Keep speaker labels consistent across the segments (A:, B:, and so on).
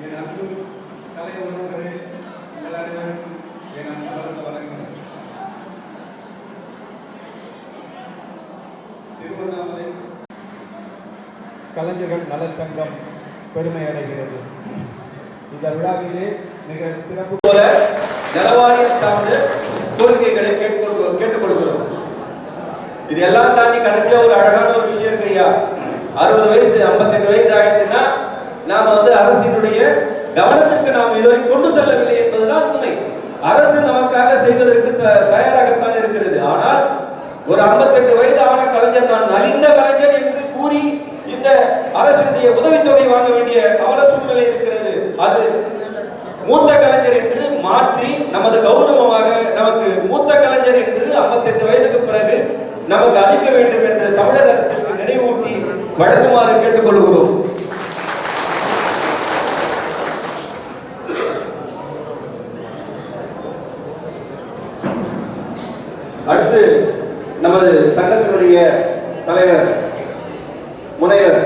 A: என் அன்பு கலை உறவுகளே, எல்லாரையும் என் அன்பு வளர்ந்து வழங்குகிறேன். திருவண்ணாமலை கலைஞர்கள் நலச்சங்கம் பெருமை அடைகிறது. இந்த விழாவிலே மிக சிறப்பு போல நலவாரியம் சார்ந்த கோரிக்கைகளை கேட்டுக்கொள்கிறோம். இது எல்லாம் தாண்டி கடைசியா ஒரு அழகான ஒரு விஷயம் இருக்கு ஐயா. 60 வயசு 58 வயசு ஆயிடுச்சுன்னா நாம அரசினுடைய கவனத்திற்கு நாம் இதுவரை கொண்டு செல்லவில்லை என்பதுதான் உண்மை. அரசு நமக்காக செய்வதற்கு தயாராகத்தான் இருக்கிறது. ஆனால் ஒரு 58 வயது ஆன கலைஞர் நான் நலிந்த கலைஞர் என்று கூறி இந்த அரசுடைய உதவித்தொகை வாங்க வேண்டிய அவல சூழ்நிலை இருக்கிறது. அது மூத்த கலைஞர் என்று மாற்றி நமது கௌரவமாக நமக்கு மூத்த கலைஞர் என்று 58 வயதுக்கு பிறகு நமக்கு அளிக்க வேண்டும் என்று தமிழக அரசுக்கு நினைவூட்டி வழங்குமாறு கேட்டுக்கொள்கிறோம். அடுத்து நமது சங்கத்தினுடைய தலைவர் முனைவர்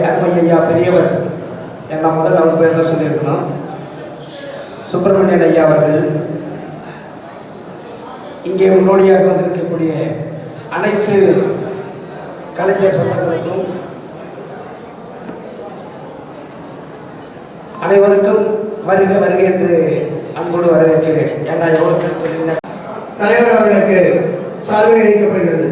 B: அருமையா பெரியவர் என்ன முதல்ல அவர் பேர் தான் சொல்லியிருக்கணும். சுப்பிரமணியன் ஐயா அவர்கள் இங்கே முன்னோடியாக வந்திருக்கக்கூடிய அனைத்து கலைஞர் சொந்தங்களுக்கும் அனைவருக்கும் வருக வருக என்று அன்போடு வரவேற்கிறேன். ஏன்னா எவ்வளவு தலைவர் அவர்களுக்கு சால்வை அளிக்கப்படுகிறது.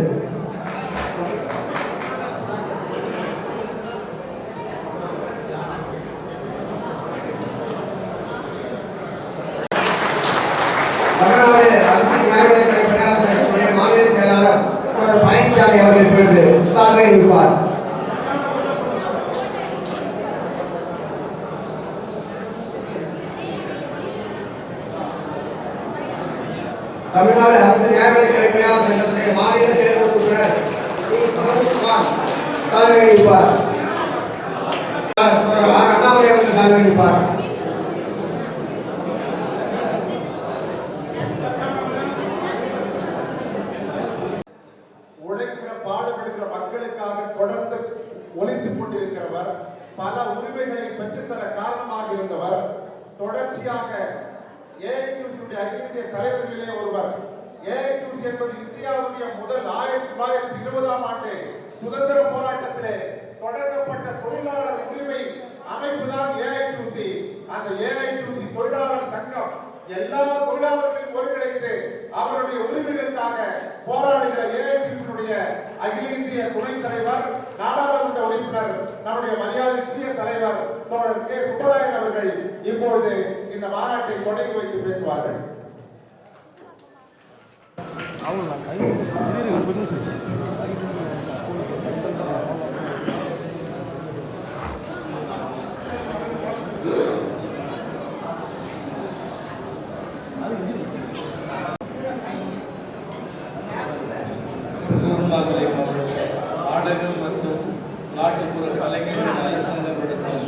B: தமிழ்நாடு அரசு நியாயவிலைத்துறை பணியாளர் சங்கத்துடைய மாநில செயலாளர் பழனிசாமி அவர்கள் இப்பொழுது சால்வை அளிப்பார். தமிழ்நாடு அரசு நியாயவிலைத்துறை பணியாளர் சங்கத்துடைய மாநில செயற்குழு உறுப்பினர் சால்வை அளிப்பார். அண்ணாமலை அவர்கள் சால்வை அளிப்பார்.
C: பாடுபடுகிற மக்களுக்காக தொடர்ந்து ஒலித்துக் கொண்டிருக்கிறவர், பல உரிமைகளை பெற்றுத்தர காரணமாக இருந்தவர், தொடர்ச்சியாக ஏஐடியூசி அகில இந்திய தலைவர்களிலே ஒருவர். ஏஐடியூசி என்பது இந்தியாவுடைய முதல் 1920ஆம் ஆண்டு சுதந்திர போராட்டத்திலே தொடங்கப்பட்ட தொழிலாளர் உரிமை அமைப்புதான் ஏஐடியூசி. அந்த ஏஐடியூசி தொழிலாளர் சங்கம் எல்லா தொழிலாளர்களையும் ஒருங்கிணைத்து அவருடைய உரிமைகளுக்காக போராடுகிற ஏஐடியூசியுடைய அகில இந்திய துணைத் தலைவர், நாடாளுமன்ற உறுப்பினர், நம்முடைய மரியாதைக்குரிய தலைவர் தோழர் கே. சுப்பராயன் அவர்கள் இப்பொழுது இந்த மாநாட்டை தொடங்கி வைத்து பேசுவார்கள்.
D: திருவண்ணாமலை மாவட்ட நாடகம் மற்றும் நாட்டுப்புற கலைஞர்கள் நலச்சங்கம் நடத்தும்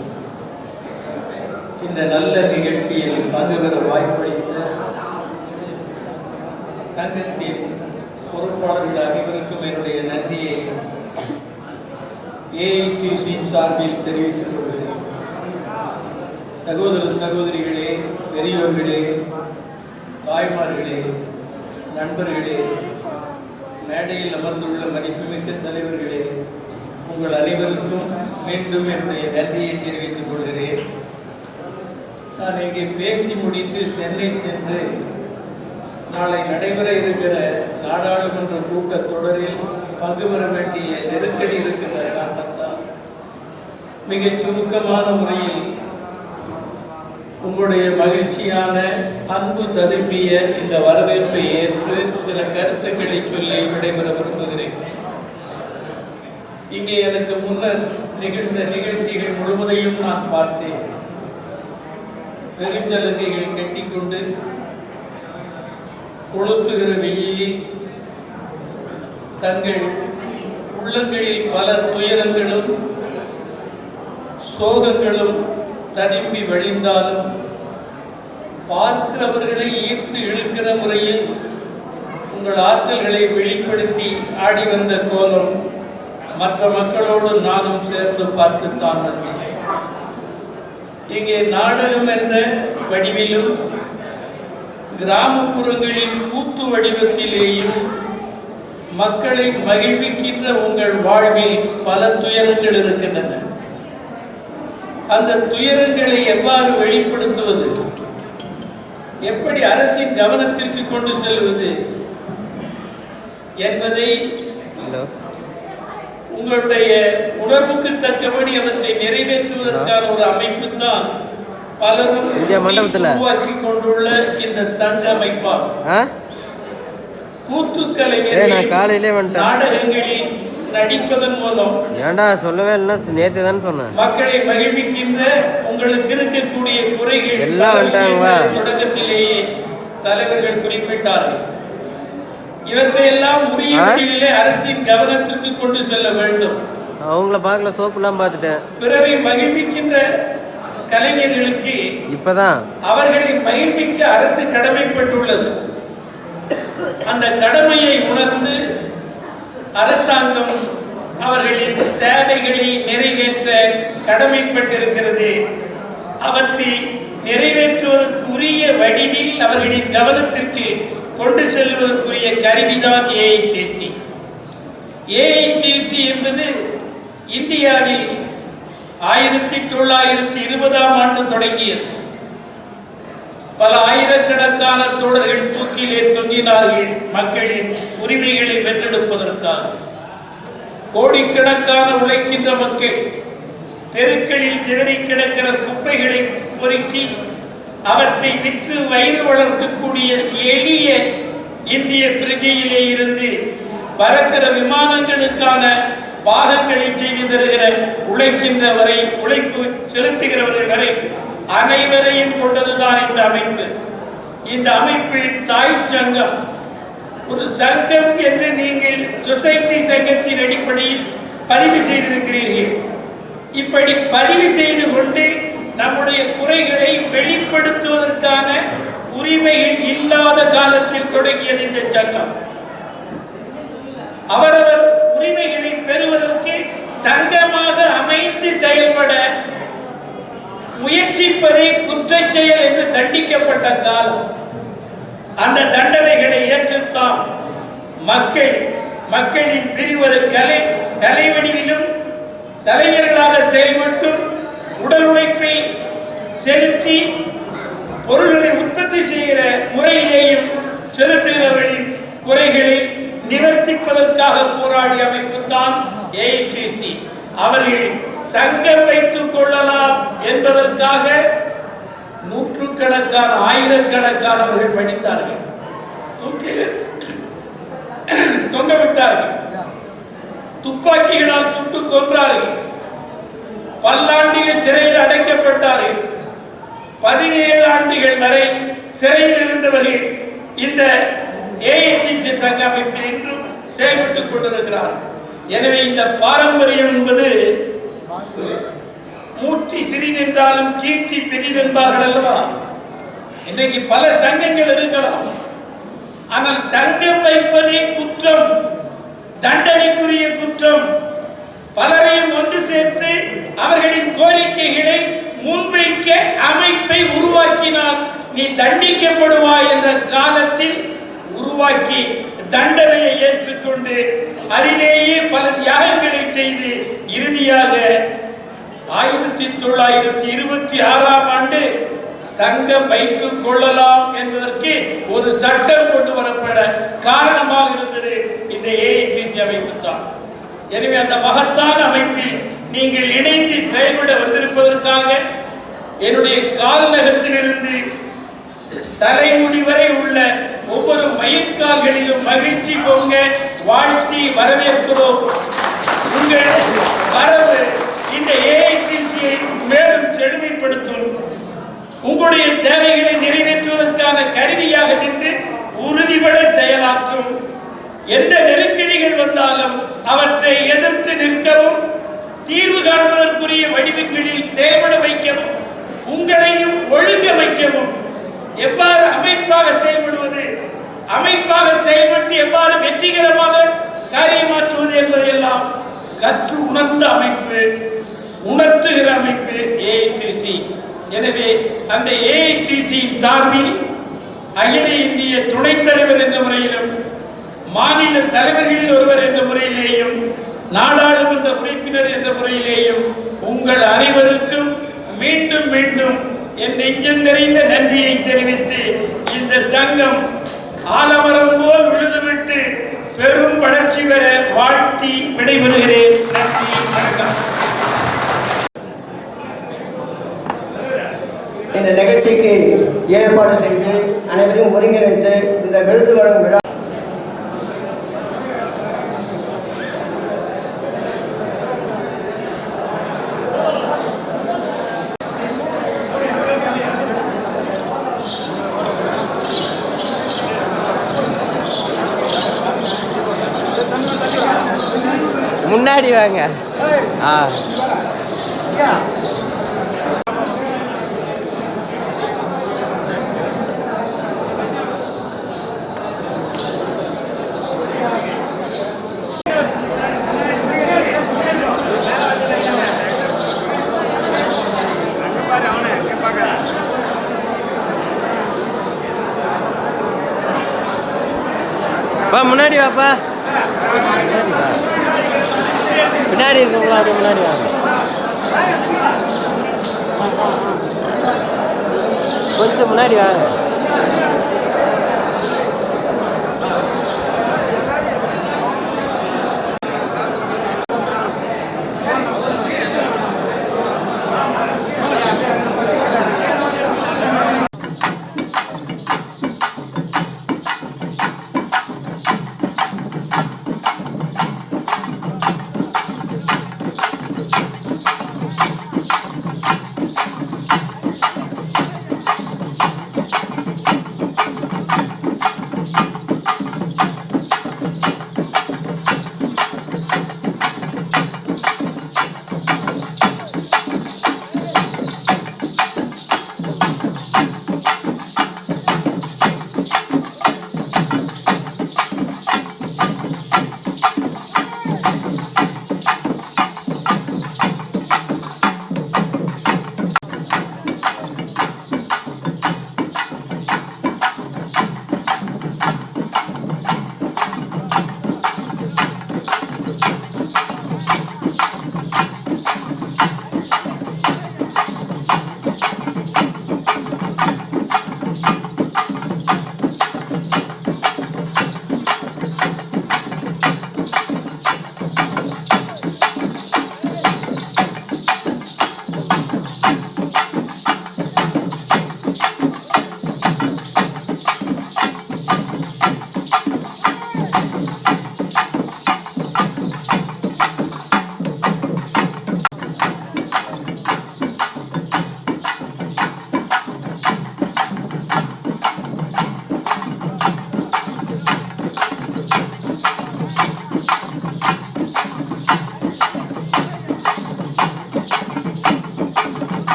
D: இந்த நல்ல நிகழ்ச்சியில் பங்குபெற வாய்ப்பளித்த சங்கத்தின் பொறுப்பாளர்கள் அனைவருக்கும் என்னுடைய நன்றியை ஏஐடியூசியின் சார்பில் தெரிவித்துக் கொள்கிறேன். சகோதர சகோதரிகளே, பெரியோர்களே, தாய்மார்களே, நண்பர்களே, மேடையில் அமர்ந்துள்ள மதிப்புமிக்க தலைவர்களே, உங்கள் அனைவருக்கும் மீண்டும் என்னுடைய நன்றியை தெரிவித்துக் கொள்கிறேன். நான் இங்கே பேசி முடித்து சென்னை சென்று நாளை நடைபெற இருக்கிற நாடாளுமன்ற கூட்டத்தொடரில் பங்கு பெற வேண்டிய நெருக்கடி இருக்கின்ற காரணத்தால் மிகச் சுருக்கமான முறையில் உங்களுடைய மகிழ்ச்சியான அன்பு ததும்பிய இந்த வரவேற்பை ஏற்று சில கருத்துக்களை சொல்லி விடைபெற விரும்புகிறேன். இங்கே எனக்கு முன்னர் நிகழ்ந்த நிகழ்ச்சிகள் முழுவதையும் நான் பார்த்தேன். பெருஞ்சலுங்கைகள் கட்டிக்கொண்டு கொளுத்துகிற வெயிலில் தங்கள் உள்ளங்களில் பல துயரங்களும் சோகங்களும் ததும்பி வழிந்தாலும் பார்க்கிறவர்களை ஈர்த்து இழுக்கிற முறையில் உங்கள் ஆற்றல்களை வெளிப்படுத்தி ஆடி வந்த கோலம் மற்ற மக்களோடு நானும் சேர்ந்து பார்த்துத்தான் வந்தேன். இங்கே நாடகம் என்ற வடிவிலும் கிராமப்புறங்களின் கூத்து வடிவத்திலேயும் மக்களை மகிழ்விக்கின்ற உங்கள் வாழ்வில் பல துயரங்கள் இருக்கின்றன. அந்த துயரங்களை எவ்வாறு வெளிப்படுத்துவது, எப்படி அரசின் கவனத்திற்கு கொண்டு செல்வது என்பதை உங்களுடைய உணர்வுக்கு தக்கபடி அவற்றை நிறைவேற்றுவதற்கான ஒரு அமைப்பு தான் பலரும் உருவாக்கி கொண்டுள்ள இந்த சங்க அமைப்பாகும். கூத்துக்கலைஞர்கள் நாடகங்களில் நடிப்பதன் மூலம் மக்களை மகிழ்விக்கின்ற உங்களுக்கு இருக்கக்கூடிய குறைகள் தொடக்கத்திலேயே தலைவர்கள் குறிப்பிட்டார்கள். இவற்றையெல்லாம் உரிய வழியிலே அரசின் கவனத்திற்கு கொண்டு செல்ல வேண்டும்.
E: அவங்கள பார்க்கல, சோப்புலாம் பார்த்துட்டேன்.
D: பிறரை மகிழ்விக்கின்ற கலைஞர்களுக்கு
E: இப்பதான்
D: அவர்களை மகிழ்விக்க அரசு கடமைப்பட்டுள்ளது. அந்த கடமையை உணர்ந்து அரசாங்கம் அவர்களின் தேவைகளை நிறைவேற்ற கடமைப்பட்டிருக்கிறது. அவற்றை நிறைவேற்றுவதற்கு உரிய வடிவில் அவர்களின் கவனத்திற்கு கொண்டு செல்வதற்குரிய கருவிதான் ஏஐடிசி. ஏஐடிசி என்பது இந்தியாவில் 1920ஆம் ஆண்டு தொடங்கியது. பல ஆயிரக்கணக்கான தோழர்கள் தூக்கிலே தொங்கினார்கள் மக்களின் உரிமைகளை வென்றெடுப்பதற்காக. கோடிக்கணக்கான உழைக்கின்ற மக்கள் தெருக்களில் சிதறி கிடக்கிற குப்பைகளை பொறுக்கி அவற்றை விற்று வயிறு வளர்க்கக்கூடிய எளிய இந்திய பிரஜையிலே இருந்து பறக்கிற விமானங்களுக்கான பாகங்களை செய்து தருகிற உழைக்கின்றவரை, உழைப்பு செலுத்துகிறவர்கள் வரை அனைவரையும் கொண்டதுதான் இந்த அமைப்பு. இந்த அமைப்பு தாய் சங்கம், ஒரு சங்கம் என்று நீங்கள் சொசைட்டி சங்கத்தின் அடிப்படையில் பதிவு செய்திருக்கிறீர்கள். இப்படி பதிவு செய்து கொண்டு நம்முடைய குறைகளை வெளிப்படுத்துவதற்கான உரிமைகள் இல்லாத காலத்தில் தொடங்கியது இந்த சங்கம். அவரவர் உரிமைகளை பெறுவதற்கு சங்கமாக அமைந்து செயல்பட முயற்சிப்பதே குற்றச் செயல் என்று தண்டிக்கப்பட்ட காலம். அந்த தண்டனைகளை ஏற்றுத்தான் மக்களின் பிரிவது கலை வடிவிலும் தலைவர்களாக செயல்பட்டும் உடல் உழைப்பை செலுத்தி பொருள்களை உற்பத்தி செய்கிற முறையிலேயும் செலுத்துகிறவர்களின் குறைகளை நிவர்த்திப்பதற்காக போராடிய அமைப்பு தான் ஏஐடிசி. அவர்கள் சங்கம் வைத்துக் கொள்ளலாம் என்பதற்காக நூற்றுக்கணக்கான ஆயிரக்கணக்கானவர்கள் படித்தார்கள், தூக்கில் தொங்கவிட்டார்கள், துப்பாக்கிகளால் சுட்டு கொன்றார்கள், பல்லாண்டுகள் சிறையில் அடைக்கப்பட்டார்கள், 17 ஆண்டுகள் வரை சிறையில் இருந்தவர்கள் இந்த ஏஐடிசி சங்க அமைப்பில் இன்றும் செயல்பட்டுக் கொண்டிருக்கிறார். எனவே இந்த பாரம்பரியம் என்பது மூச்சு சிறிதென்றாலும் கீர்த்தி பெரிதென்பார்கள் அல்லவா? இன்றைக்கு பல சங்கங்கள் இருக்கலாம், ஆனால் சங்கம் வைப்பதே குற்றம், தண்டனைக்குரிய குற்றம். பலரையும் ஒன்று சேர்த்து அவர்களின் கோரிக்கைகளை முன்வைக்க அமைப்பை உருவாக்கினால் நீ தண்டிக்கப்படுவாய் என்ற காலத்தில் உருவாக்கி தண்டனையை ஏற்றுக்கொண்டு அதிலேயே பல தியாகங்களை செய்து இறுதியாக 1926ஆம் ஆண்டு சங்கம் வைத்துக் கொள்ளலாம் என்பதற்கு ஒரு சட்டம் கொண்டு வரப்பட காரணமாக இருந்தது இந்த ஏஐடிசி அமைப்பு தான். எனவே அந்த மகத்தான அமைப்பில் நீங்கள் இணைந்து செயல்பட வந்திருப்பதற்காக என்னுடைய கால்நகத்திலிருந்து தலைமுடி வரை உள்ள ஒவ்வொரு மயிர்கால்களிலும் மகிழ்ச்சி பொங்க வாழ்த்தி வரவேற்கிறோம். உங்கள் வரவு இந்த ஏஐடிசியை மேலும் செழுமைப்படுத்தும், உங்களுடைய தேவைகளை நிறைவேற்றுவதற்கான கருவியாக நின்று உறுதிபட செயலாற்றும். எந்த நெருக்கடிகள் வந்தாலும் அவற்றை எதிர்த்து நிற்கவும் தீர்வு காண்பதற்குரிய வடிவங்களில் செயல்பட வைக்கவும் உங்களையும் ஒழுங்கமைக்கவும், எவ்வாறு அமைப்பாக செயல்படுவது, அமைப்பாக செயல்பட்டு எவ்வாறு வெற்றிகரமாக காரியமாற்றுவது என்பதையெல்லாம் கற்று உணர்ந்த அமைப்பு, உணர்த்துகிற அமைப்பு ஏஐடிசி. எனவே அந்த ஏஐடிசியின் சார்பில் அகில இந்திய துணைத் தலைவர் என்ற முறையிலும் மாநில தலைவர்களில் ஒருவர் என்ற முறையிலேயும் நாடாளுமன்ற உறுப்பினர் என்ற முறையிலேயும் உங்கள் அனைவருக்கும் மீண்டும் மீண்டும் என் நெஞ்சம் நிறைந்த நன்றியை தெரிவித்து இந்த சங்கம் ஆலமரம் போல் விழுதுவிட்டு பெரும் வளர்ச்சி பெற வாழ்த்தி விடைபெறுகிறேன். நன்றி, வணக்கம்.
B: இந்த நிகழ்ச்சிக்கு ஏற்பாடு செய்து அனைவரும் ஒருங்கிணைத்து இந்த விருது வழங்கும் விழா
E: முன்னாடி வாங்க. முன்னாடி வாப்பா. பின்னாடி இருக்கீங்களா? அப்படியே முன்னாடி வாங்க. கொஞ்சம் முன்னாடி வாங்க.